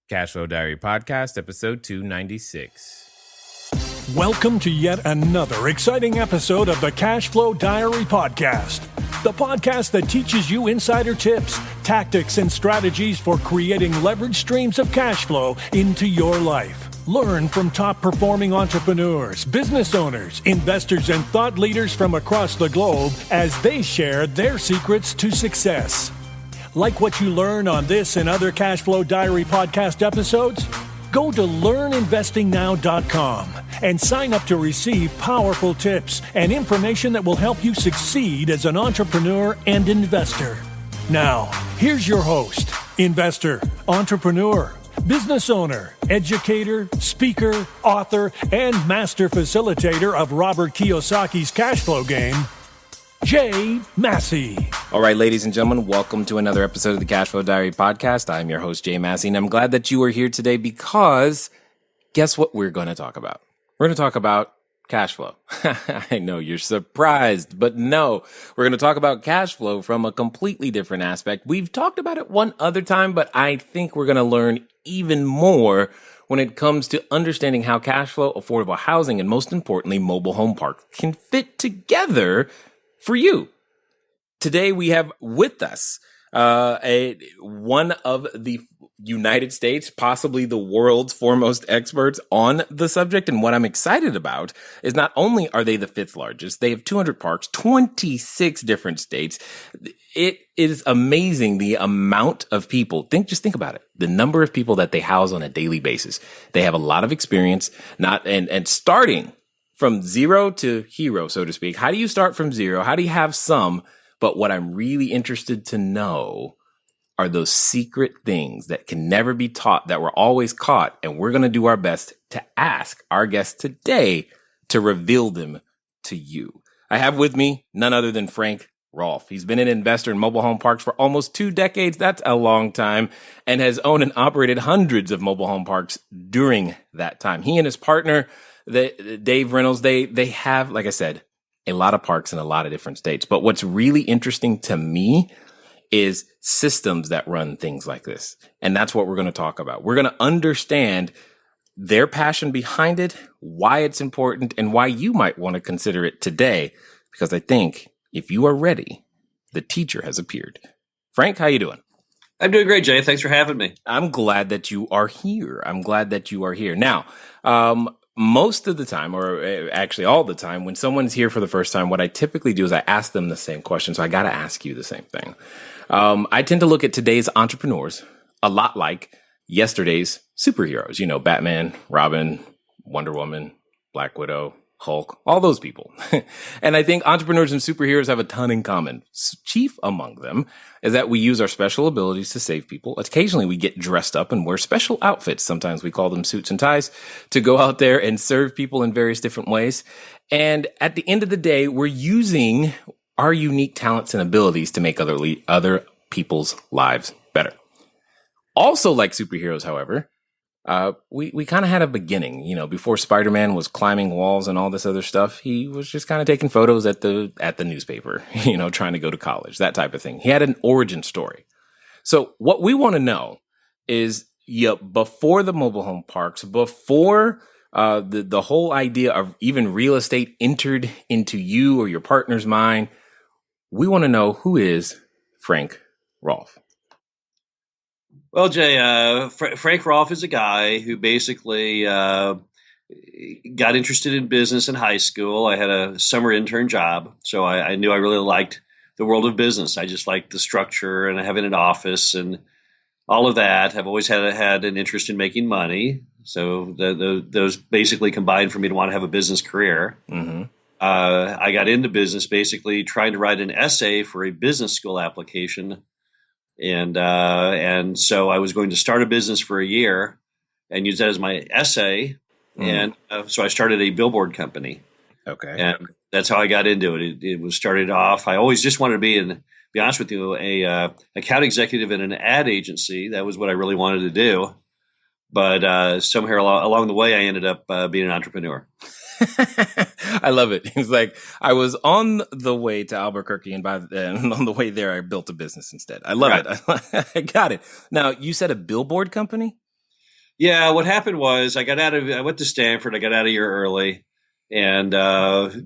CashFlow Diary Podcast, episode 296. Welcome to yet another exciting episode of the CashFlow Diary Podcast, the podcast that teaches you insider tips, tactics, and strategies for creating leverage streams of cash flow into your life. Learn from top-performing entrepreneurs, business owners, investors, and thought leaders from across the globe as they share their secrets to success. Like what you learn on this and other CashFlow Diary podcast episodes? Go to learninvestingnow.com and sign up to receive powerful tips and information that will help you succeed as an entrepreneur and investor. Now, here's your host, investor, entrepreneur, business owner, educator, speaker, author, and master facilitator of Robert Kiyosaki's cash flow game, Jay Massey. All right, ladies and gentlemen, welcome to another episode of the CashFlow Diary Podcast. I'm your host, Jay Massey, and I'm glad that you are here today because guess what we're going to talk about? We're going to talk about cash flow. I know you're surprised, but no, we're going to talk about cash flow from a completely different aspect. We've talked about it one other time, but I think we're going to learn even more when it comes to understanding how cash flow, affordable housing, and most importantly, mobile home parks can fit together for you. Today we have with us one of the United States, possibly the world's foremost experts on the subject. And what I'm excited about is not only are they the fifth largest, they have 200 parks, 26 different states. It is amazing the amount of people. Just think about it. The number of people that they house on a daily basis. They have a lot of experience, and starting from zero to hero, so to speak. How do you start from zero? How do you have some? But what I'm really interested to know are those secret things that can never be taught, that were always caught. And we're going to do our best to ask our guest today to reveal them to you. I have with me none other than Frank Rolfe. He's been an investor in mobile home parks for almost 2 decades. That's a long time, and has owned and operated hundreds of mobile home parks during that time. He and his partner, Dave Reynolds, they have, like I said, a lot of parks in a lot of different states. But what's really interesting to me is systems that run things like this. And that's what we're going to talk about. We're going to understand their passion behind it, why it's important, and why you might want to consider it today. Because I think if you are ready, the teacher has appeared. Frank, how you doing? I'm doing great, Jay. Thanks for having me. I'm glad that you are here. Now, most of the time, or actually all the time, when someone's here for the first time, what I typically do is I ask them the same question. So I got to ask you the same thing. I tend to look at today's entrepreneurs a lot like yesterday's superheroes. You know, Batman, Robin, Wonder Woman, Black Widow, Hulk, all those people. And I think entrepreneurs and superheroes have a ton in common. Chief among them is that we use our special abilities to save people. Occasionally we get dressed up and wear special outfits. Sometimes we call them suits and ties to go out there and serve people in various different ways. And at the end of the day, we're using our unique talents and abilities to make other people's lives better. Also, like superheroes, however, we kind of had a beginning, before Spider-Man was climbing walls and all this other stuff. He was just kind of taking photos at the newspaper, trying to go to college, that type of thing. He had an origin story. So what we want to know is, before the mobile home parks, before the whole idea of even real estate entered into you or your partner's mind, we want to know, who is Frank Rolfe? Well, Jay, Frank Rolfe is a guy who basically got interested in business in high school. I had a summer intern job, so I knew I really liked the world of business. I just liked the structure and having an office and all of that. I've always had an interest in making money, so those basically combined for me to want to have a business career. Mm-hmm. I got into business basically trying to write an essay for a business school application. And so I was going to start a business for a year and use that as my essay. And so I started a billboard company. Okay. And that's how I got into it. It was started off. I always just wanted to be honest with you, a account executive in an ad agency. That was what I really wanted to do. But somewhere along the way, I ended up being an entrepreneur. I love it. He's like, I was on the way to Albuquerque, and on the way there, I built a business instead. I love it. I got it. Now, you said a billboard company? Yeah, what happened was I went to Stanford. I got out a year early. And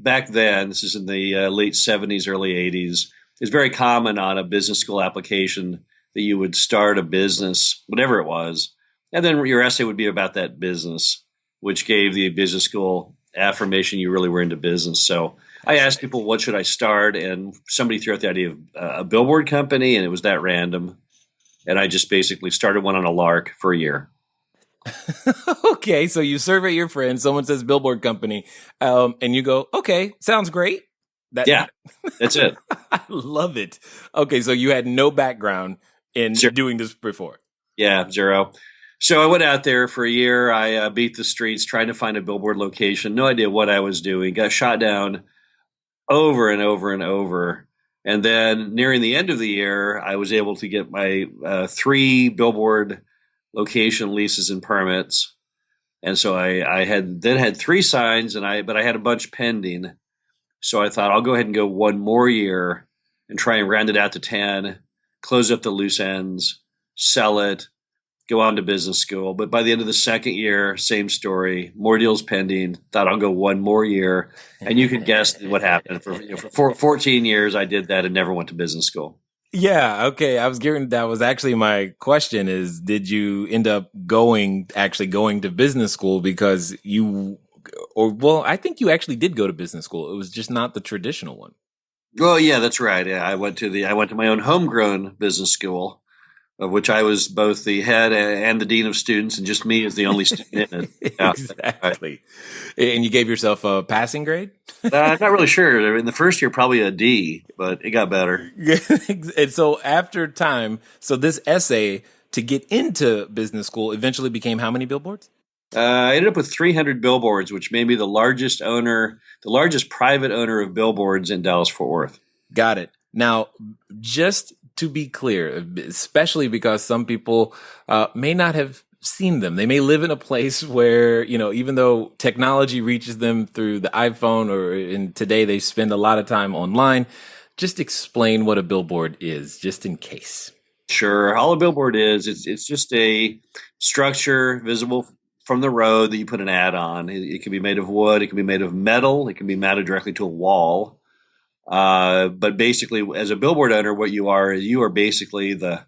back then, this is in the late 70s, early 80s, it's very common on a business school application that you would start a business, whatever it was. And then your essay would be about that business, which gave the business school affirmation you really were into business. So I asked people, what should I start? And somebody threw out the idea of a billboard company, and it was that random. And I just basically started one on a lark for a year. Okay, so you survey your friends, someone says billboard company, and you go, okay, sounds great. Yeah, that's it. I love it. Okay, so you had no background in Zero. doing this before. Yeah, zero. So I went out there for a year. I beat the streets trying to find a billboard location. No idea what I was doing. Got shot down over and over and over. And then nearing the end of the year, I was able to get my 3 billboard location leases and permits. And so I had 3 signs, but I had a bunch pending. So I thought I'll go ahead and go one more year and try and round it out to 10, close up the loose ends, sell it, go on to business school. But by the end of the second year, same story, more deals pending. Thought I'll go one more year. And you can guess what happened. For 14 years, I did that and never went to business school. Yeah, okay. That was actually my question is, did you end up actually going to business school because I think you actually did go to business school. It was just not the traditional one. Oh, yeah, that's right. Yeah, I went to my own homegrown business school, of which I was both the head and the dean of students, and just me as the only student in it. Yeah, exactly. Right. And you gave yourself a passing grade? I'm not really sure. In the first year, probably a D, but it got better. And so after time, so this essay to get into business school eventually became how many billboards? I ended up with 300 billboards, which made me the largest private owner of billboards in Dallas-Fort Worth. Got it. Now, just to be clear, especially because some people may not have seen them. They may live in a place where, even though technology reaches them through the iPhone today they spend a lot of time online. Just explain what a billboard is, just in case. Sure. All a billboard is, it's just a structure visible from the road that you put an ad on. It can be made of wood. It can be made of metal. It can be mounted directly to a wall. But basically, as a billboard owner, what you are basically the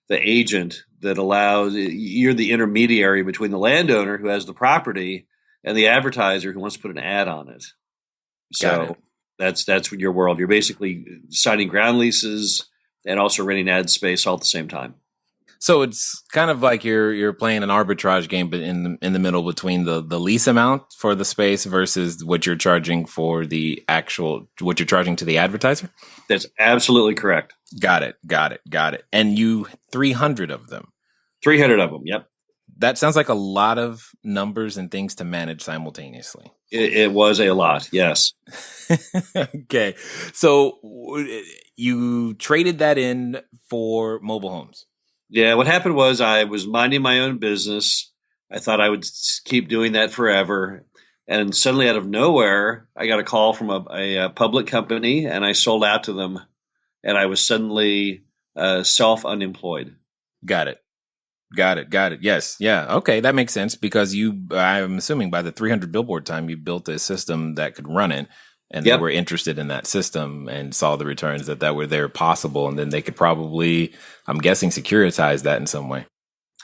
agent that you're the intermediary between the landowner who has the property and the advertiser who wants to put an ad on it. So that's your world. You're basically signing ground leases and also renting ad space all at the same time. So it's kind of like you're playing an arbitrage game, but in the middle between the lease amount for the space versus what you're charging for what you're charging to the advertiser. That's absolutely correct. Got it. And 300 of them. 300 of them. Yep. That sounds like a lot of numbers and things to manage simultaneously. It was a lot. Yes. Okay. So you traded that in for mobile homes. Yeah, what happened was I was minding my own business. I thought I would keep doing that forever. And suddenly out of nowhere, I got a call from a public company, and I sold out to them. And I was suddenly self-unemployed. Got it. Yes. Yeah. Okay. That makes sense because I'm assuming by the 300 billboard time, you built a system that could run it. And they were interested in that system and saw the returns that were there possible. And then they could probably, I'm guessing, securitize that in some way.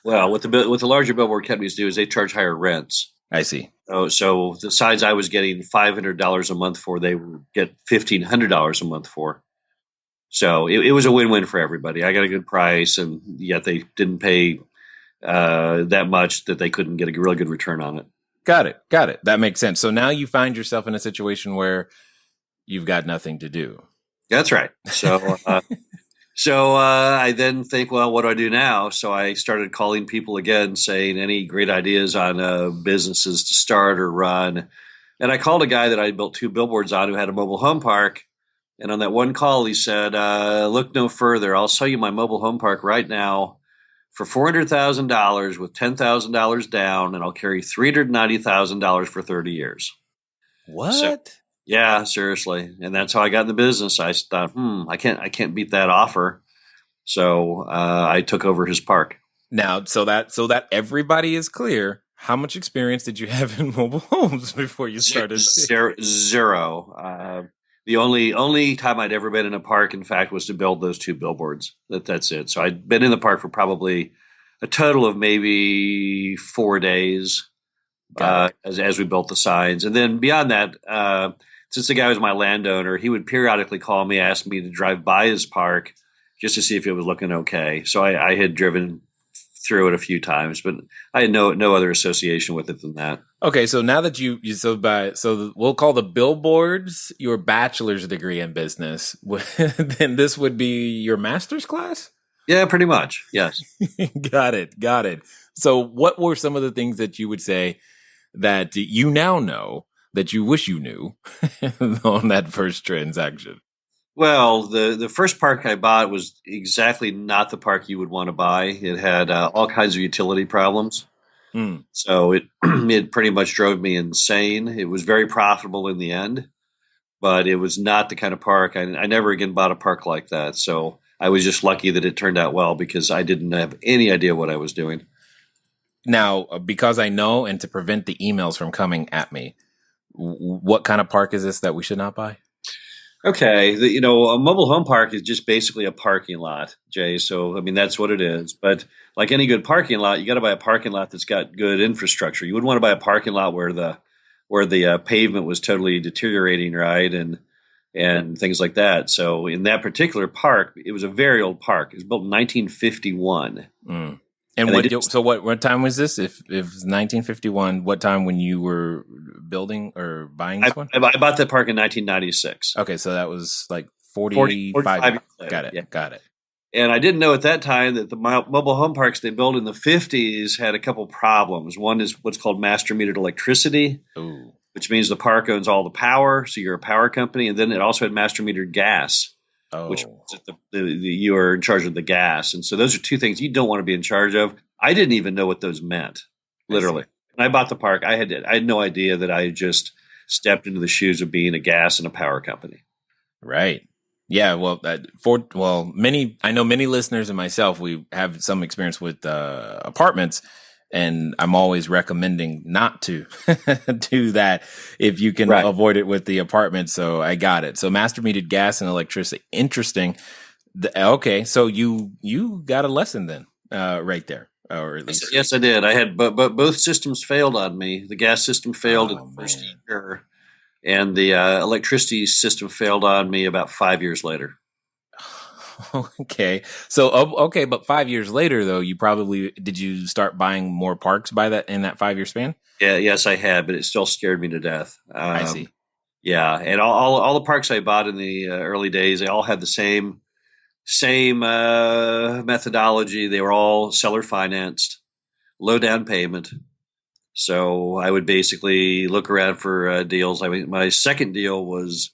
Well, what the larger billboard companies do is they charge higher rents. I see. So the signs I was getting $500 a month for, they would get $1,500 a month for. So it was a win-win for everybody. I got a good price, and yet they didn't pay that much that they couldn't get a really good return on it. Got it. That makes sense. So now you find yourself in a situation where you've got nothing to do. That's right. So, I then think, well, what do I do now? So I started calling people again, saying any great ideas on businesses to start or run. And I called a guy that I built 2 billboards on who had a mobile home park. And on that one call, he said, look no further. I'll sell you my mobile home park right now for $400,000 with $10,000 down, and I'll carry $390,000 for 30 years. What? So, yeah, seriously. And that's how I got in the business. I thought, I can't beat that offer. So I took over his park. Now, so that everybody is clear, how much experience did you have in mobile homes before you started? Zero. The only time I'd ever been in a park, in fact, was to build those two billboards. That's it. So I'd been in the park for probably a total of maybe 4 days as we built the signs. And then beyond that, since the guy was my landowner, he would periodically call me, ask me to drive by his park just to see if it was looking okay. So I had driven through it a few times, but I had no other association with it than that. Okay, so now that we'll call the Billboards your bachelor's degree in business, then this would be your master's class? Yeah, pretty much. Yes. Got it. So what were some of the things that you would say that you now know that you wish you knew on that first transaction? Well, the first park I bought was exactly not the park you would want to buy. It had all kinds of utility problems. So it it pretty much drove me insane. It was very profitable in the end, but it was not the kind of park. I never again bought a park like that. So I was just lucky that it turned out well because I didn't have any idea what I was doing. Now, because I know, and to prevent the emails from coming at me, what kind of park is this that we should not buy? Okay, a mobile home park is just basically a parking lot, Jay. So, I mean, that's what it is. But like any good parking lot, you got to buy a parking lot that's got good infrastructure. You wouldn't want to buy a parking lot where the pavement was totally deteriorating, right, and things like that. So, in that particular park, it was a very old park. It was built in 1951. And what time was this? If it was 1951, what time when you were building or buying this one? I bought that park in 1996. Okay, so that was like 45 years later. Got it. And I didn't know at that time that the mobile home parks they built in the 50s had a couple problems. One is what's called master metered electricity, which means the park owns all the power, so you're a power company. And then it also had master metered gas. Which you are in charge of the gas. And so those are two things you don't want to be in charge of. I didn't even know what those meant, literally. When I bought the park, I had no idea that I just stepped into the shoes of being a gas and a power company. Right. Yeah. Well, I know many listeners and myself, we have some experience with apartments. And I'm always recommending not to do that if you can avoid it with the apartment. So I got it. So master metered gas and electricity. Interesting. Okay. So you got a lesson then right there. Or at least. Yes, I did. I had, but both systems failed on me. The gas system failed in the first year, and the electricity system failed on me about 5 years later. Okay. So, but 5 years later, though, did you start buying more parks in that 5 year span? Yeah, yes, I had, but it still scared me to death. I see. Yeah. And all the parks I bought in the early days, they all had the same methodology. They were all seller financed, low down payment. So I would basically look around for deals. I mean, my second deal was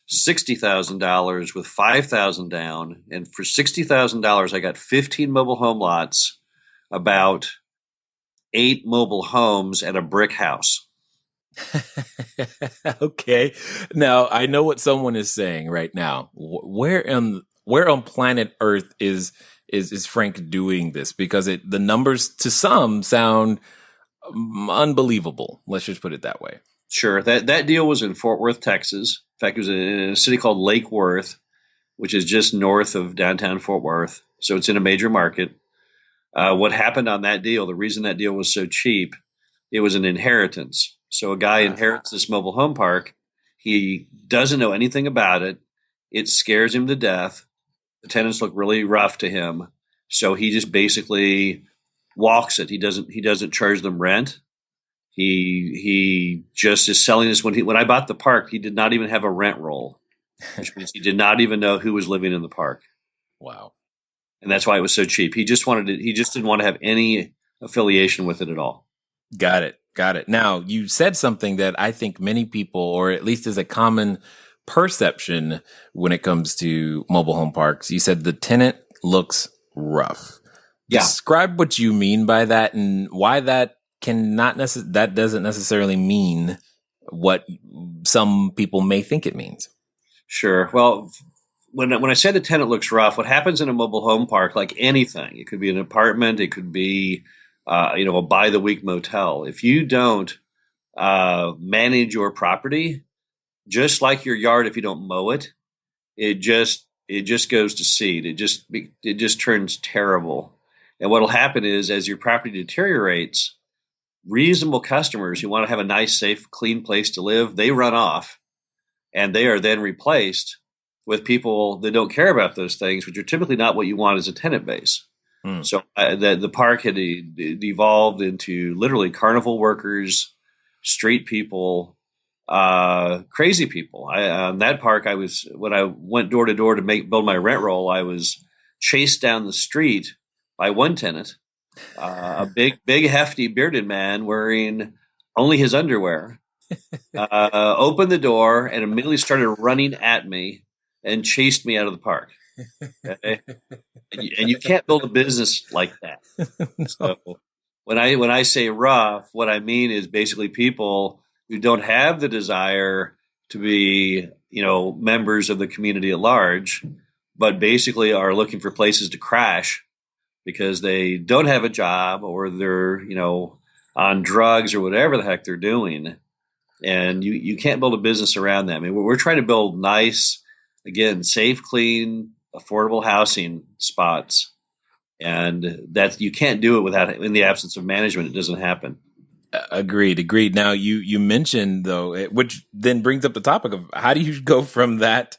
$60,000 with $5,000 down, and for $60,000, I got 15 mobile home lots, about 8 mobile homes, and a brick house. Okay, now I know what someone is saying right now. Where on planet Earth is Frank doing this? Because the numbers to some sound unbelievable. Let's just put it that way. Sure. That deal was in Fort Worth, Texas. In fact, it was in a city called Lake Worth, which is just north of downtown Fort Worth. So it's in a major market. What happened on that deal, the reason that deal was so cheap, it was an inheritance. So a guy inherits this mobile home park. He doesn't know anything about it. It scares him to death. The tenants look really rough to him. So he just basically walks it. He doesn't charge them rent. He just is selling this. When I bought the park, he did not even have a rent roll, which means he did not even know who was living in the park. Wow. And that's why it was so cheap. He just didn't want to have any affiliation with it at all. Got it. Now, you said something that I think many people, or at least is a common perception when it comes to mobile home parks. You said the tenant looks rough. Yeah. Describe what you mean by that and why that that doesn't necessarily mean what some people may think it means. Sure. Well, when I say the tenant looks rough, what happens in a mobile home park, like anything, it could be an apartment, it could be a by the week motel. If you don't manage your property, just like your yard, if you don't mow it, it just goes to seed. It just turns terrible. And what'll happen is, as your property deteriorates, reasonable customers who want to have a nice, safe, clean place to live, they run off, and they are then replaced with people that don't care about those things, which are typically not what you want as a tenant base. So the park had evolved into literally carnival workers, street people, crazy people. On that park, when I went door to door to build my rent roll, I was chased down the street by one tenant, a big, hefty, bearded man wearing only his underwear, opened the door and immediately started running at me and chased me out of the park. Okay? And you can't build a business like that. No. So when I say rough, what I mean is basically people who don't have the desire to be, members of the community at large, but basically are looking for places to crash because they don't have a job, or they're, on drugs or whatever the heck they're doing. And you can't build a business around them. I mean, we're trying to build nice, again, safe, clean, affordable housing spots. And that you can't do it in the absence of management. It doesn't happen. Agreed. Now, you mentioned, though, which then brings up the topic of how do you go from that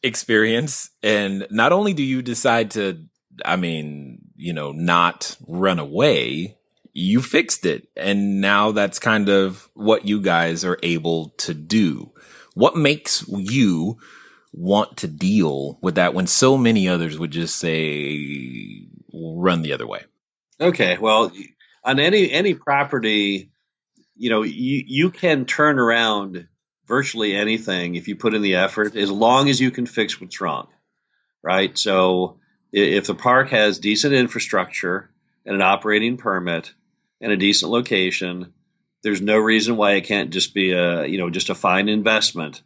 experience, and not only do you decide to, not run away, you fixed it. And now that's kind of what you guys are able to do. What makes you want to deal with that when so many others would just say, run the other way? Okay, well, on any property, you can turn around virtually anything if you put in the effort, as long as you can fix what's wrong, right? So if the park has decent infrastructure and an operating permit and a decent location, there's no reason why it can't just be just a fine investment.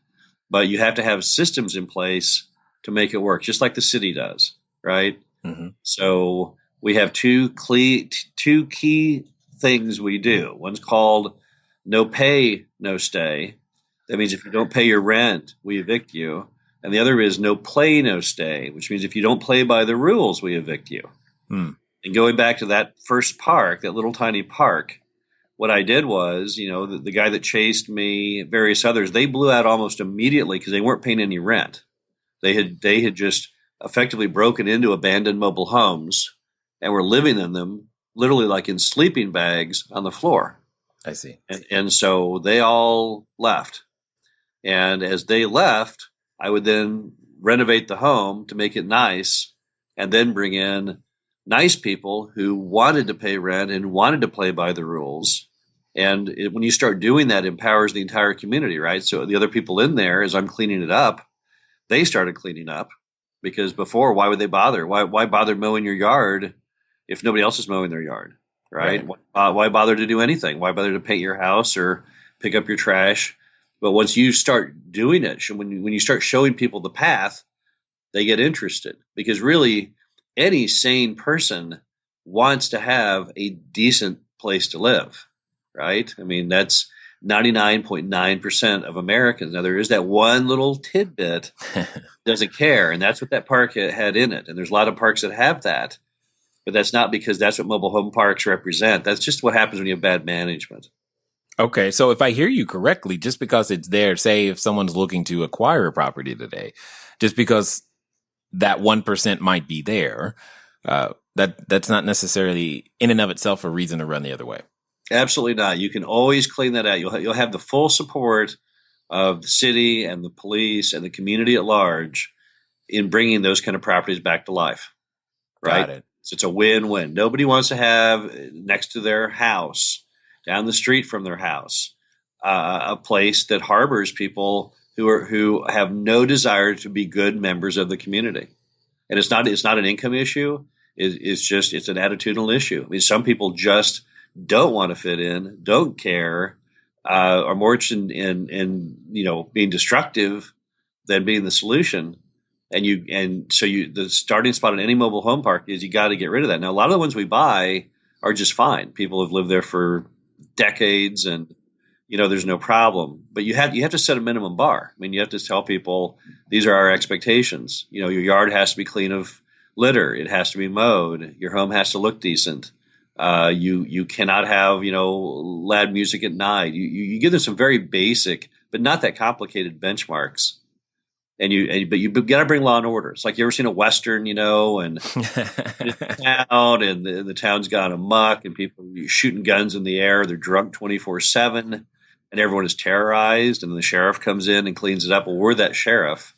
But you have to have systems in place to make it work, just like the city does, right? Mm-hmm. So we have two key things we do. One's called no pay, no stay. That means if you don't pay your rent, we evict you. And the other is no play, no stay, which means if you don't play by the rules, we evict you. And going back to that first park, that little tiny park, what I did was, the guy that chased me, various others, they blew out almost immediately because they weren't paying any rent. They had just effectively broken into abandoned mobile homes and were living in them, literally like in sleeping bags on the floor. I see. And so they all left. And as they left, I would then renovate the home to make it nice, and then bring in nice people who wanted to pay rent and wanted to play by the rules. And when you start doing that, it empowers the entire community, right? So the other people in there, as I'm cleaning it up, they started cleaning up, because before, why would they bother? Why bother mowing your yard if nobody else is mowing their yard, right? Why bother to do anything? Why bother to paint your house or pick up your trash? But once you start doing it, when you start showing people the path, they get interested, because really any sane person wants to have a decent place to live, right? I mean, that's 99.9% of Americans. Now, there is that one little tidbit doesn't care, and that's what that park had in it. And there's a lot of parks that have that, but that's not because that's what mobile home parks represent. That's just what happens when you have bad management. Okay, so if I hear you correctly, just because it's there, say if someone's looking to acquire a property today, just because that 1% might be there, that's not necessarily in and of itself a reason to run the other way. Absolutely not. You can always clean that out. You'll have the full support of the city and the police and the community at large in bringing those kind of properties back to life, right? Got it. So it's a win-win. Nobody wants to have next to their house, down the street from their house, a place that harbors people who have no desire to be good members of the community. And it's not an income issue. It's an attitudinal issue. I mean, some people just don't want to fit in, don't care, are more interested in being destructive than being the solution. So the starting spot in any mobile home park is you got to get rid of that. Now, a lot of the ones we buy are just fine. People have lived there for decades, and there's no problem. But you have to set a minimum bar. I mean, you have to tell people these are our expectations. Your yard has to be clean of litter. It has to be mowed. Your home has to look decent. You cannot have loud music at night. You give them some very basic, but not that complicated benchmarks. But you got to bring law and order. It's like, you ever seen a Western, and town, and the town's gone amok, and people are shooting guns in the air. They're drunk 24/7, and everyone is terrorized. And the sheriff comes in and cleans it up. Well, we're that sheriff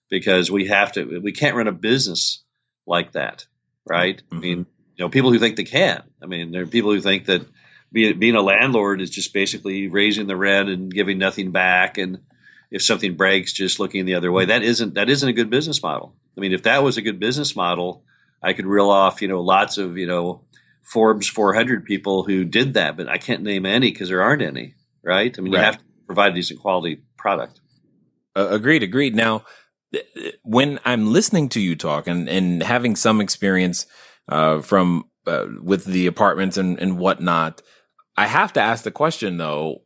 because we can't run a business like that, right? Mm-hmm. I mean, people who think they can. I mean, there are people who think that being a landlord is just basically raising the rent and giving nothing back, and if something breaks, just looking the other way. That isn't a good business model. I mean, if that was a good business model, I could reel off, lots of, Forbes 400 people who did that, but I can't name any because there aren't any, right? I mean, You have to provide a decent quality product. Agreed. Now, when I'm listening to you talk and having some experience from with the apartments and whatnot, I have to ask the question, though,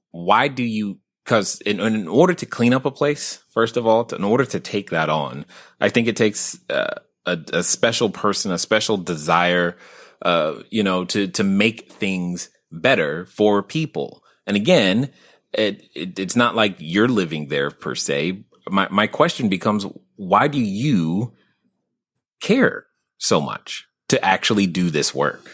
why do you? Because in order to clean up a place, first of all, in order to take that on, I think it takes a special person, a special desire, to make things better for people. And again, it's not like you're living there per se. My question becomes, why do you care so much to actually do this work?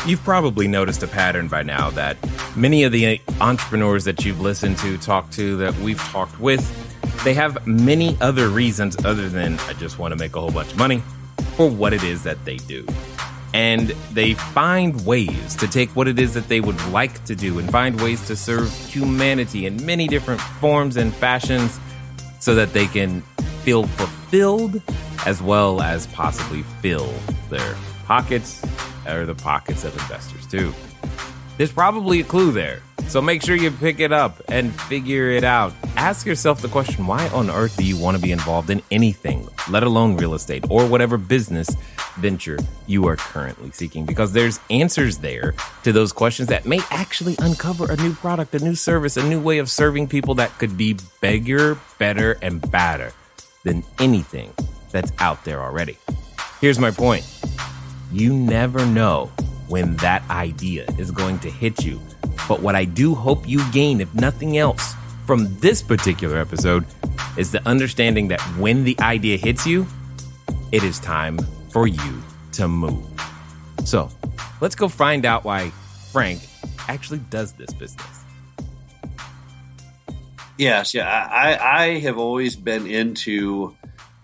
You've probably noticed a pattern by now that many of the entrepreneurs that you've listened to, talked to, that we've talked with, they have many other reasons other than I just want to make a whole bunch of money for what it is that they do. And they find ways to take what it is that they would like to do and find ways to serve humanity in many different forms and fashions so that they can feel fulfilled as well as possibly fill their pockets or the pockets of investors too. There's probably a clue there, so make sure you pick it up and figure it out. Ask yourself the question, why on earth do you want to be involved in anything, let alone real estate or whatever business venture you are currently seeking? Because there's answers there to those questions that may actually uncover a new product, a new service, a new way of serving people that could be bigger, better, and badder than anything that's out there already. Here's my point. You never know when that idea is going to hit you. But what I do hope you gain, if nothing else, from this particular episode is the understanding that when the idea hits you, it is time for you to move. So let's go find out why Frank actually does this business. Yes, yeah. I have always been into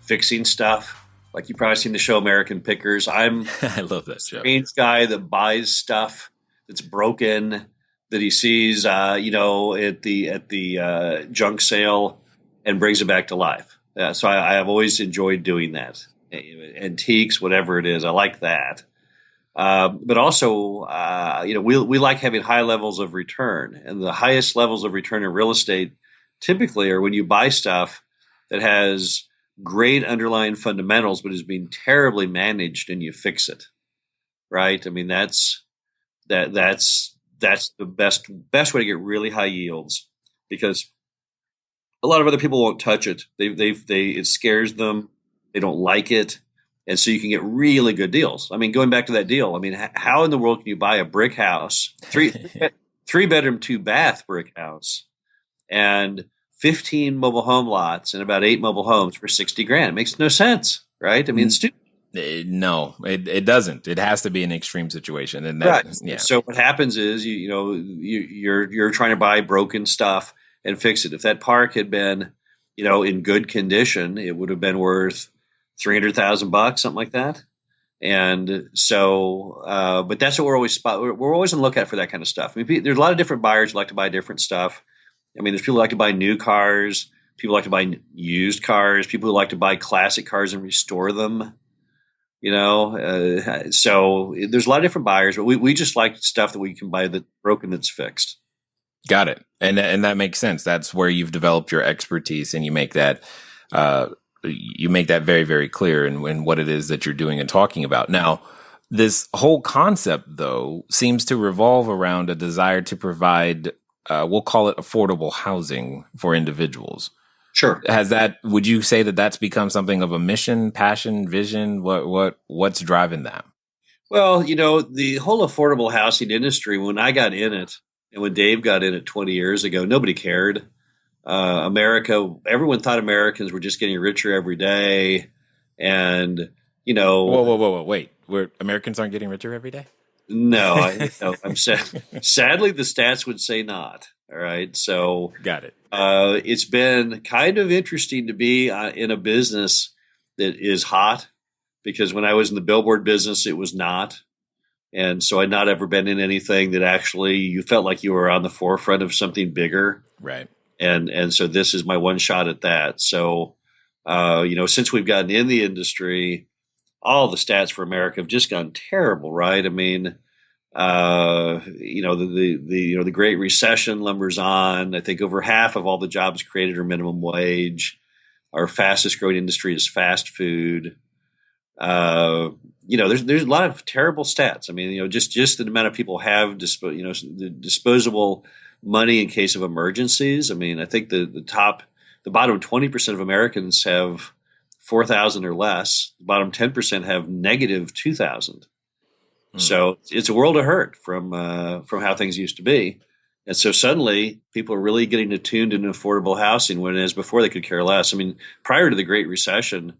fixing stuff. Like, you've probably seen the show American Pickers. I love that show. Strange guy that buys stuff that's broken that he sees, at the junk sale and brings it back to life. So I have always enjoyed doing that. Antiques, whatever it is, I like that. But also, we like having high levels of return, and the highest levels of return in real estate typically are when you buy stuff that has great underlying fundamentals, but is being terribly managed, and you fix it, right? I mean, that's the best way to get really high yields, because a lot of other people won't touch it. It scares them. They don't like it, and so you can get really good deals. I mean, going back to that deal, I mean, how in the world can you buy a brick house, three bedroom, 2-bath brick house, and 15 mobile home lots and about 8 mobile homes for $60,000? It makes no sense, right? I mean, it's stupid. No, it doesn't. It has to be an extreme situation, and right. Yeah. So what happens is you're trying to buy broken stuff and fix it. If that park had been, in good condition, it would have been worth $300,000, something like that. And so, but that's what we're always on the lookout for, that kind of stuff. I mean, there's a lot of different buyers who like to buy different stuff. I mean, there's people who like to buy new cars, people who like to buy used cars, people who like to buy classic cars and restore them. So there's a lot of different buyers, but we just like stuff that we can buy that's broken, that's fixed. Got it. And that makes sense. That's where you've developed your expertise, and you make that very, very clear in what it is that you're doing and talking about. Now, this whole concept, though, seems to revolve around a desire to provide, we'll call it affordable housing for individuals. Sure. Would you say that that's become something of a mission, passion, vision? What's driving that? Well, the whole affordable housing industry, when I got in it and when Dave got in it 20 years ago, nobody cared. Everyone thought Americans were just getting richer every day. And, Whoa, wait. Americans aren't getting richer every day? No, I'm sadly, the stats would say not. All right. So got it. It's been kind of interesting to be in a business that is hot, because when I was in the Billboard business, it was not. And so I'd not ever been in anything that actually you felt like you were on the forefront of something bigger. Right. And so this is my one shot at that. So, since we've gotten in the industry, all the stats for America have just gone terrible, right? I mean, the Great Recession lumbers on. I think over half of all the jobs created are minimum wage. Our fastest growing industry is fast food. There's a lot of terrible stats. I mean, just the amount of people have the disposable money in case of emergencies. I mean, I think the bottom 20% of Americans have 4,000 or less. The bottom 10% have negative 2,000. So it's a world of hurt from how things used to be. And so suddenly people are really getting attuned to affordable housing, when as before they could care less. I mean, prior to the Great Recession,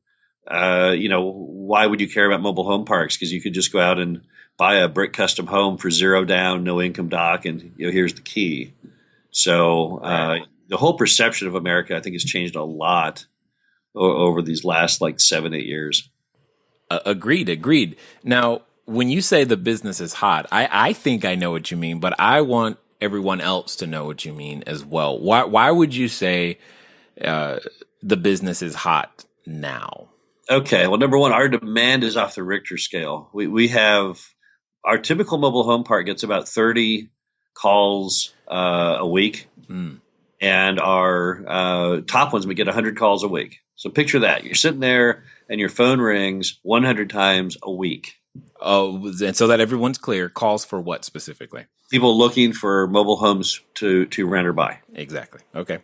why would you care about mobile home parks? Because you could just go out and buy a brick custom home for $0 down, no income doc, and here's the key. So the whole perception of America, I think, has changed a lot over these last 7-8 years. Agreed. Now, when you say the business is hot, I think I know what you mean, but I want everyone else to know what you mean as well. Why would you say the business is hot now? Okay. Well, number one, our demand is off the Richter scale. We have our typical mobile home park gets about 30 calls a week, and our top ones we get 100 calls a week. So picture that. You're sitting there and your phone rings 100 times a week. Oh, and so that everyone's clear, calls for what specifically? People looking for mobile homes to rent or buy. Exactly. Okay.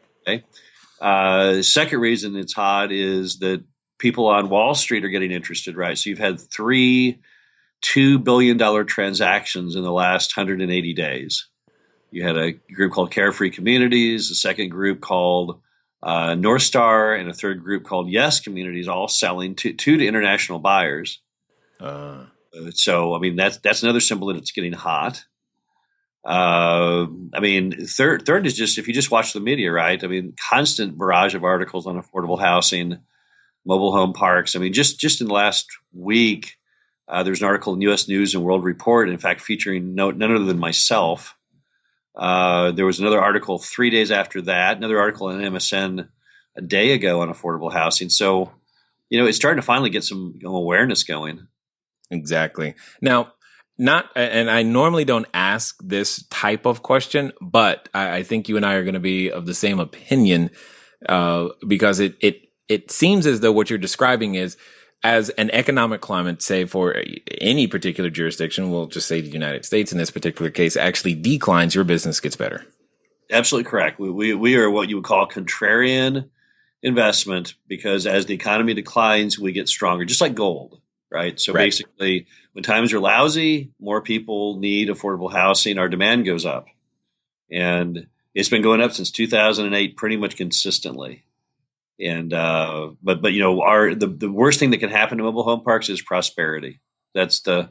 Second reason it's hot is that people on Wall Street are getting interested, right? So you've had 3 $2 billion transactions in the last 180 days. You had a group called Carefree Communities, a second group called North Star, and a third group called Yes Communities, all selling to international buyers. So, I mean, that's another symbol that it's getting hot. I mean, third is just, if you just watch the media, right? I mean, constant barrage of articles on affordable housing, mobile home parks. I mean, just in the last week, there's an article in U.S. News and World Report, in fact, featuring none other than myself. There was another article 3 days after that, another article on MSN a day ago on affordable housing. So, it's starting to finally get some awareness going. Exactly. Now, and I normally don't ask this type of question, but I think you and I are going to be of the same opinion, because it seems as though what you're describing is, as an economic climate, say for any particular jurisdiction, we'll just say the United States in this particular case, actually declines, your business gets better. Absolutely correct. We are what you would call contrarian investment, because as the economy declines, we get stronger, just like gold. Right. So basically, when times are lousy, more people need affordable housing. Our demand goes up, and it's been going up since 2008, pretty much consistently. And but the worst thing that can happen to mobile home parks is prosperity. That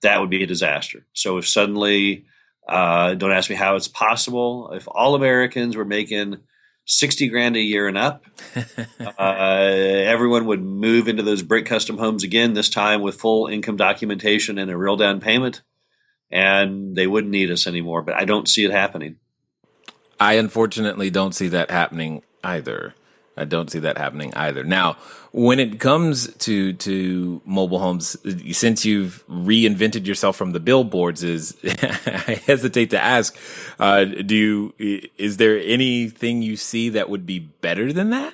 would be a disaster. So if suddenly, don't ask me how it's possible, if all Americans were making $60,000 a year and up, everyone would move into those brick custom homes again, this time with full income documentation and a real down payment, and they wouldn't need us anymore. But I don't see it happening. I unfortunately don't see that happening either. I don't see that happening either. Now, when it comes to mobile homes, since you've reinvented yourself from the billboards, I hesitate to ask, is there anything you see that would be better than that?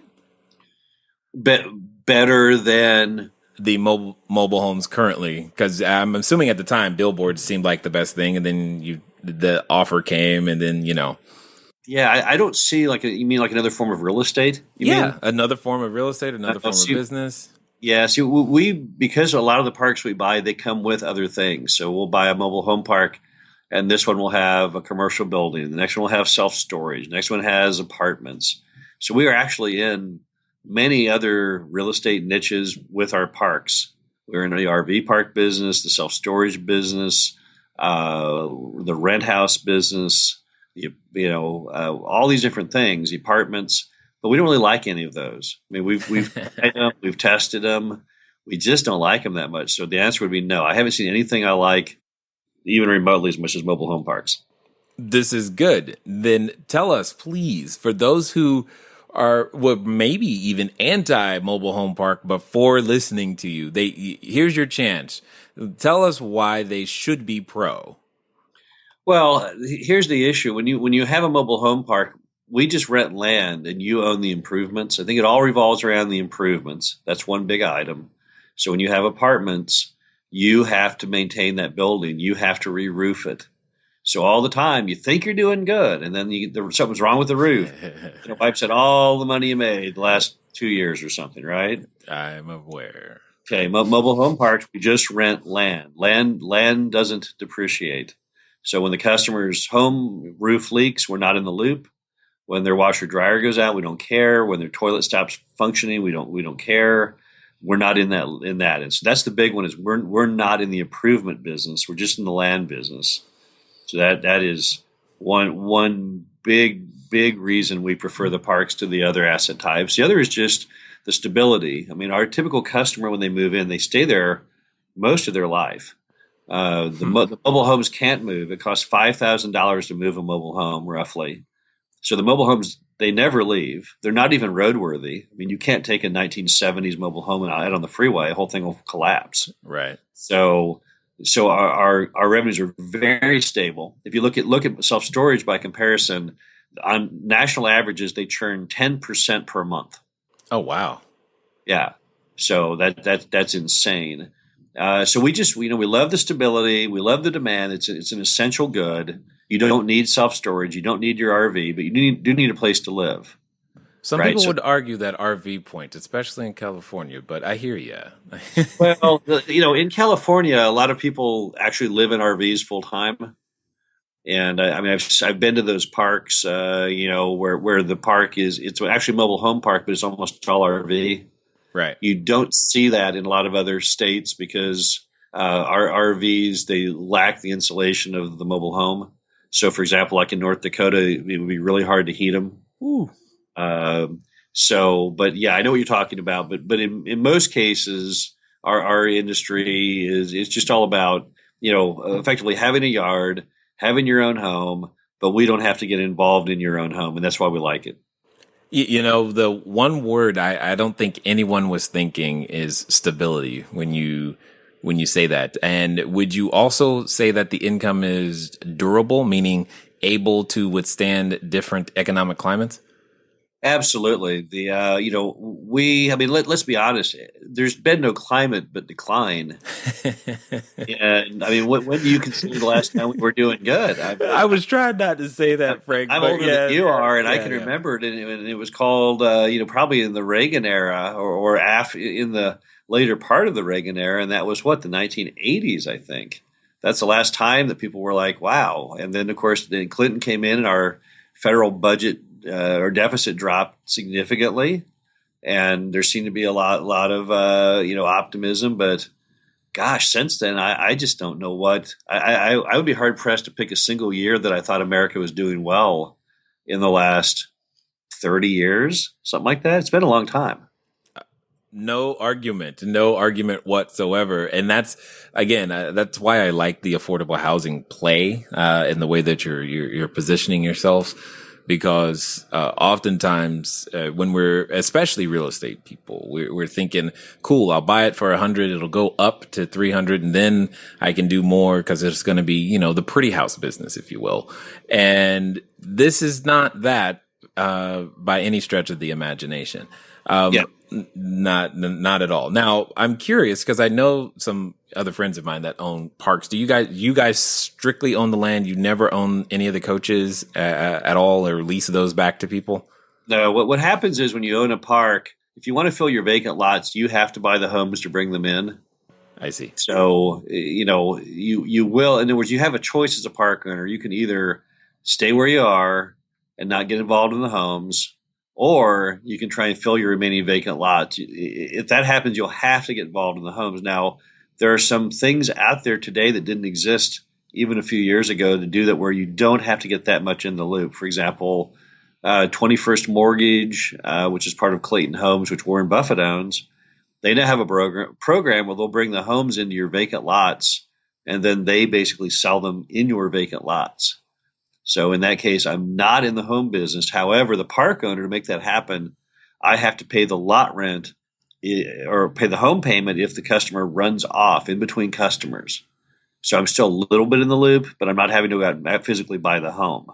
Better than the mobile homes currently? Because I'm assuming at the time billboards seemed like the best thing, and then the offer came, and then Yeah, I don't see you mean like another form of real estate? You mean? Another form of real estate, another form of business. Yeah, see, because a lot of the parks we buy, they come with other things. So we'll buy a mobile home park, and this one will have a commercial building. The next one will have self-storage. The next one has apartments. So we are actually in many other real estate niches with our parks. We're in the RV park business, the self-storage business, the rent house business, all these different things, the apartments, but we don't really like any of those. I mean, we've tried them, we've tested them. We just don't like them that much. So the answer would be no. I haven't seen anything I like even remotely as much as mobile home parks. This is good. Then tell us, please, for those who are maybe even anti-mobile home park before listening to you, here's your chance. Tell us why they should be pro. Well, here's the issue. When you have a mobile home park, we just rent land and you own the improvements. I think it all revolves around the improvements. That's one big item. So when you have apartments, you have to maintain that building. You have to re-roof it. So all the time you think you're doing good, and then something's wrong with the roof. Wipes out all the money you made the last 2 years or something, right? I'm aware. Okay, mobile home parks, we just rent land. Land doesn't depreciate. So when the customer's home roof leaks, we're not in the loop. When their washer dryer goes out, we don't care. When their toilet stops functioning, we don't care. We're not in that. And so that's the big one, is we're not in the improvement business. We're just in the land business. So that is one big reason we prefer the parks to the other asset types. The other is just the stability. I mean, our typical customer, when they move in, they stay there most of their life. The mobile homes can't move. It costs $5,000 to move a mobile home, roughly. So the mobile homes, they never leave. They're not even roadworthy. I mean, you can't take a 1970s mobile home out on the freeway. The whole thing will collapse. Right. So our revenues are very stable. If you look at self-storage by comparison, on national averages, they churn 10% per month. Oh, wow. Yeah. So that's insane. So we love the stability. We love the demand. It's an essential good. You don't need self-storage. You don't need your RV, but you do need a place to live. Some people would argue that RV point, especially in California, but I hear you. Well, in California, a lot of people actually live in RVs full time. And I've been to those parks, where the park it's actually a mobile home park, but it's almost all RV. Right. You don't see that in a lot of other states because our RVs, they lack the insulation of the mobile home. So, for example, like in North Dakota, it would be really hard to heat them. Ooh. But yeah, I know what you're talking about. But in most cases, our industry is just all about effectively having a yard, having your own home, but we don't have to get involved in your own home, and that's why we like it. The one word I don't think anyone was thinking is stability when you say that. And would you also say that the income is durable, meaning able to withstand different economic climates? Absolutely. Let's be honest. There's been no climate but decline. And when do you consider the last time we were doing good? I was trying not to say that, Frank. I'm older than you are, and I can remember it. And it was called, probably in the Reagan era or in the later part of the Reagan era, and that was the 1980s, I think. That's the last time that people were like, wow. And then, of course, then Clinton came in, and our federal budget or deficit dropped significantly, and there seemed to be a lot of optimism. But gosh, since then, I just don't know what I would be hard pressed to pick a single year that I thought America was doing well in the last 30 years, something like that. It's been a long time. No argument whatsoever. And that's, again, that's why I like the affordable housing play, in the way that you're positioning yourselves. because oftentimes when we're, especially real estate people, we're thinking, cool, I'll buy it for 100, it'll go up to 300, and then I can do more because it's going to be, you know, the pretty house business, if you will. And this is not that by any stretch of the imagination. Not at all. Now, I'm curious because I know some other friends of mine that own parks. Do you guys strictly own the land? You never own any of the coaches at all, or lease those back to people? No. What happens is when you own a park, if you want to fill your vacant lots, you have to buy the homes to bring them in. I see. So, you know, you will. In other words, you have a choice as a park owner. You can either stay where you are and not get involved in the homes, or you can try and fill your remaining vacant lots. If that happens, you'll have to get involved in the homes. Now, there are some things out there today that didn't exist even a few years ago to do that, where you don't have to get that much in the loop. For example, 21st Mortgage, which is part of Clayton Homes, which Warren Buffett owns, they now have a program where they'll bring the homes into your vacant lots, and then they basically sell them in your vacant lots. So in that case, I'm not in the home business. However, the park owner, to make that happen, I have to pay the lot rent or pay the home payment if the customer runs off in between customers. So I'm still a little bit in the loop, but I'm not having to go out and physically buy the home.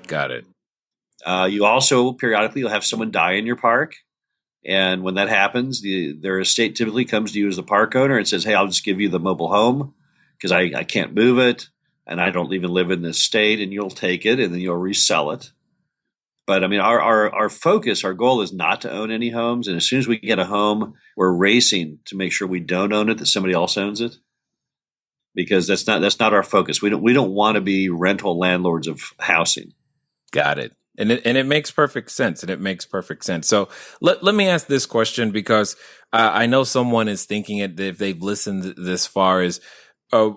Got it. You also periodically you'll have someone die in your park. And when that happens, their estate typically comes to you as the park owner and says, hey, I'll just give you the mobile home because I can't move it. And I don't even live in this state, and you'll take it and then you'll resell it. But I mean, our focus, our goal is not to own any homes. And as soon as we get a home, we're racing to make sure we don't own it, that somebody else owns it, because that's not our focus. We don't want to be rental landlords of housing. Got it. And it makes perfect sense. So let me ask this question, because I know someone is thinking it, if they've listened this far, is a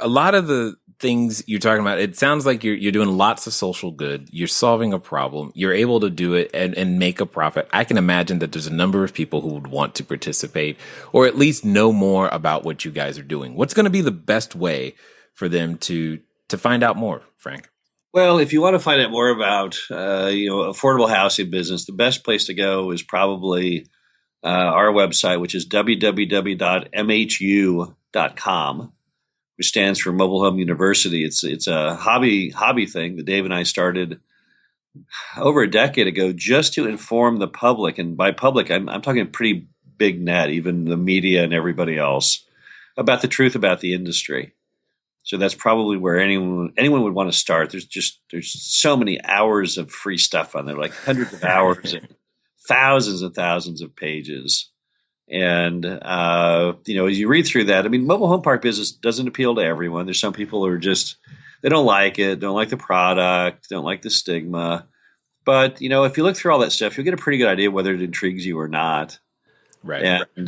lot of the things you're talking about, it sounds like you're doing lots of social good. You're solving a problem. You're able to do it and make a profit. I can imagine that there's a number of people who would want to participate or at least know more about what you guys are doing. What's going to be the best way for them to find out more, Frank? Well, if you want to find out more about affordable housing business, the best place to go is probably our website, which is www.mhu.com. which stands for Mobile Home University. It's a hobby thing that Dave and I started over a decade ago just to inform the public. And by public, I'm talking pretty big net, even the media and everybody else, about the truth about the industry. So that's probably where anyone would want to start. There's so many hours of free stuff on there, like hundreds of hours and thousands of pages. And, as you read through that, I mean, mobile home park business doesn't appeal to everyone. There's some people who are they don't like it, don't like the product, don't like the stigma. But, if you look through all that stuff, you'll get a pretty good idea whether it intrigues you or not. Right. And,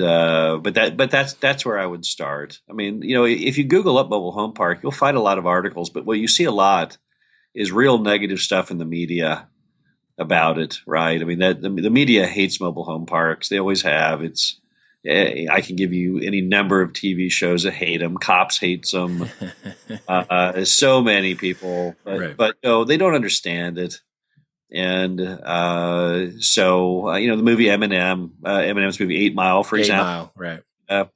but that's where I would start. I mean, if you Google up mobile home park, you'll find a lot of articles, but what you see a lot is real negative stuff in the media about it. Right. I mean, the media hates mobile home parks. They always have. I can give you any number of TV shows that hate them. Cops hate them. So many people, but no, they don't understand it. And the movie Eminem's movie 8 Mile, for example. 8 Mile, right. I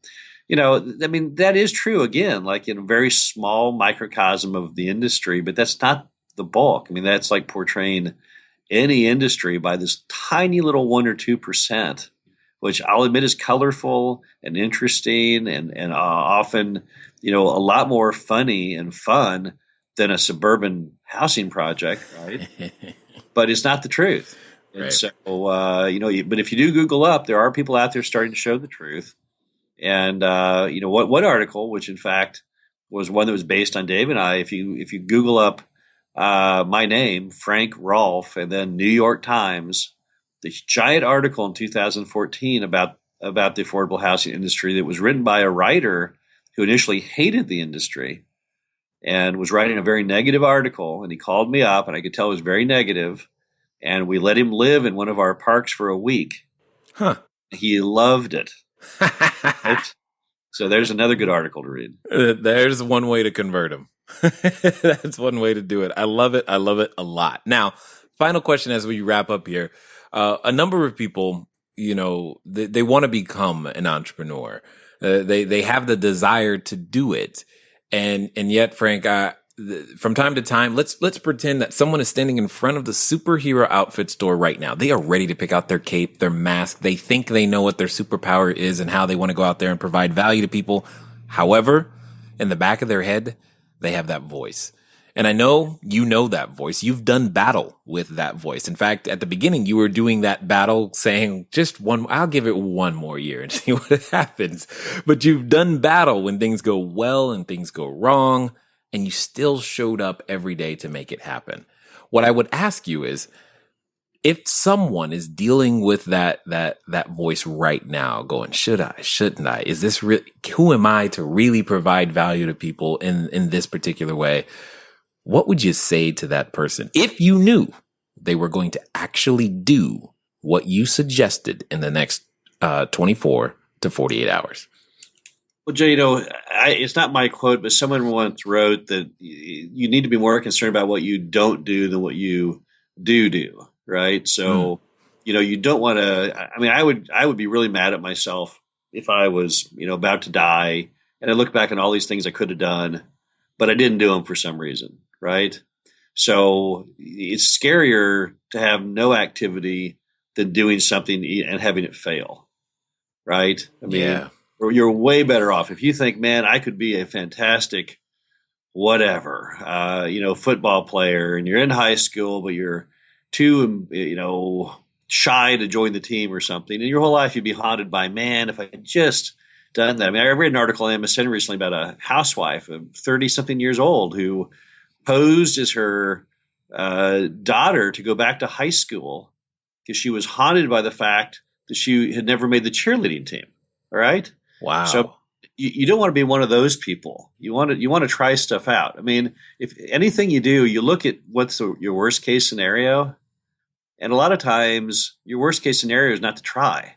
mean, that is true, again, like in a very small microcosm of the industry, but that's not the bulk. I mean, that's like portraying any industry by this tiny little 1 or 2%, which I'll admit is colorful and interesting and often, a lot more funny and fun than a suburban housing project, right? But it's not the truth. And right. So, but if you do Google up, there are people out there starting to show the truth. And, one article, which in fact was one that was based on Dave and I, if you Google up my name, Frank Rolfe, and then New York Times, this giant article in 2014 about the affordable housing industry that was written by a writer who initially hated the industry and was writing a very negative article. And he called me up, and I could tell it was very negative. And we let him live in one of our parks for a week. Huh. He loved it. So there's another good article to read. There's one way to convert him. That's one way to do it. I love it. I love it a lot. Now, final question as we wrap up here. A number of people, they want to become an entrepreneur. They have the desire to do it. And yet, Frank, from time to time, let's pretend that someone is standing in front of the superhero outfit store right now. They are ready to pick out their cape, their mask. They think they know what their superpower is and how they want to go out there and provide value to people. However, in the back of their head, they have that voice. And I know you know that voice. You've done battle with that voice. In fact, at the beginning, you were doing that battle saying I'll give it one more year and see what happens. But you've done battle when things go well and things go wrong, and you still showed up every day to make it happen. What I would ask you is, if someone is dealing with that voice right now going, should I, shouldn't I? Is this really, who am I to really provide value to people in this particular way? What would you say to that person if you knew they were going to actually do what you suggested in the next 24 to 48 hours? Well, Jay, it's not my quote, but someone once wrote that you need to be more concerned about what you don't do than what you do, right? So, you don't want to. I mean, I would be really mad at myself if I was, about to die, and I look back on all these things I could have done, but I didn't do them for some reason. Right. So it's scarier to have no activity than doing something and having it fail. Right. I mean, you're way better off if you think, man, I could be a fantastic whatever, football player, and you're in high school, but you're too, shy to join the team or something. And your whole life you'd be haunted by, man, if I had just done that. I mean, I read an article on MSN recently about a housewife of 30-something years old who posed as her daughter to go back to high school because she was haunted by the fact that she had never made the cheerleading team. All right. Wow. So you don't want to be one of those people. You want to try stuff out. I mean, if anything you do, you look at what's your worst case scenario. And a lot of times your worst case scenario is not to try.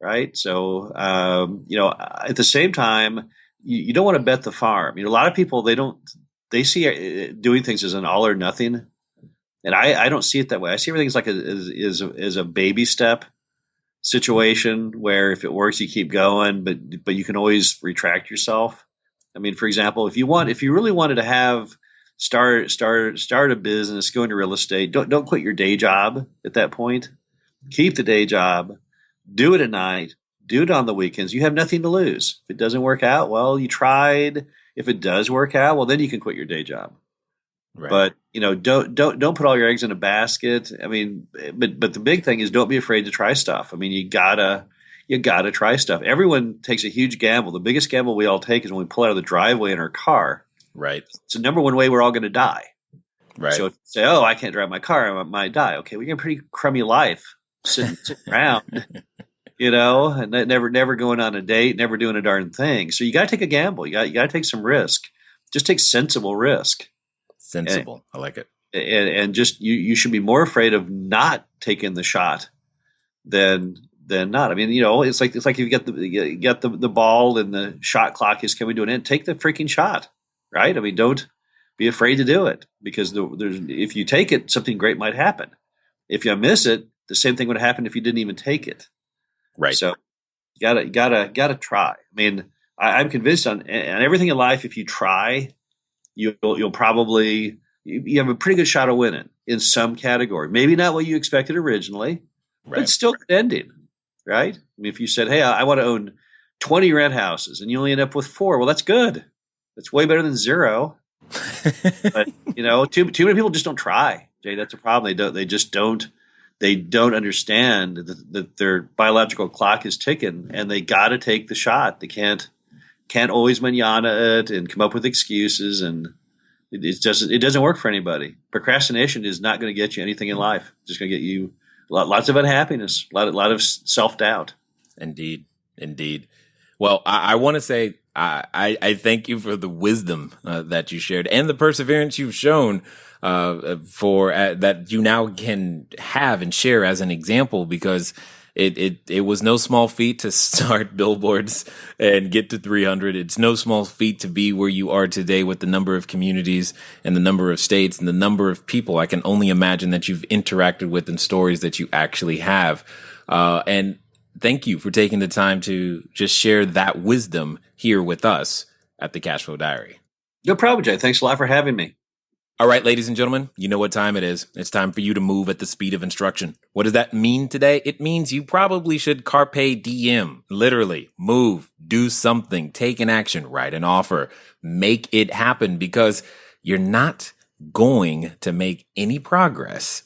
Right. So, at the same time, you don't want to bet the farm. A lot of people, they see doing things as an all or nothing. And I don't see it that way. I see everything as like as a baby step situation where if it works, you keep going, but you can always retract yourself. I mean, for example, if you really wanted to start a business, go into real estate, don't quit your day job at that point. Keep the day job, do it at night, do it on the weekends. You have nothing to lose. If it doesn't work out, well, you tried. If it does work out, well, then you can quit your day job. Right. But don't put all your eggs in a basket. I mean, but the big thing is don't be afraid to try stuff. I mean, you gotta try stuff. Everyone takes a huge gamble. The biggest gamble we all take is when we pull out of the driveway in our car. Right. It's the number one way we're all going to die. Right. So if you say, "Oh, I can't drive my car, I might die." Okay, we got a pretty crummy life sitting around. And never going on a date, never doing a darn thing. So you got to take a gamble. You got to take some risk. Just take sensible risk. Sensible. I like it. And just you should be more afraid of not taking the shot than not. I mean, it's like if you get the ball and the shot clock is coming to an end, take the freaking shot, right? I mean, don't be afraid to do it because if you take it, something great might happen. If you miss it, the same thing would happen if you didn't even take it. Right. So you gotta try. I mean, I'm convinced on everything in life. If you try, you'll probably you have a pretty good shot of winning in some category. Maybe not what you expected originally, but still good ending. Right. I mean, if you said, "Hey, I want to own 20 rent houses," and you only end up with 4, well, that's good. That's way better than 0. But too many people just don't try. Jay, that's a problem. They just don't. They don't understand that their biological clock is ticking, and they got to take the shot. They can't always manana it and come up with excuses, and it doesn't work for anybody. Procrastination is not going to get you anything in life. It's just going to get you lots of unhappiness, a lot of self-doubt. Indeed. Well, I want to say I thank you for the wisdom that you shared and the perseverance you've shown for that you now can have and share as an example, because It was no small feat to start Billboards and get to 300. It's no small feat to be where you are today with the number of communities and the number of states and the number of people I can only imagine that you've interacted with and stories that you actually have. And thank you for taking the time to just share that wisdom here with us at the Cashflow Diary. No problem, Jay. Thanks a lot for having me. All right, ladies and gentlemen, you know what time it is. It's time for you to move at the speed of instruction. What does that mean today? It means you probably should carpe diem, literally move, do something, take an action, write an offer, make it happen, because you're not going to make any progress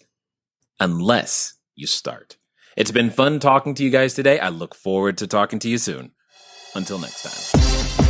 unless you start. It's been fun talking to you guys today. I look forward to talking to you soon. Until next time.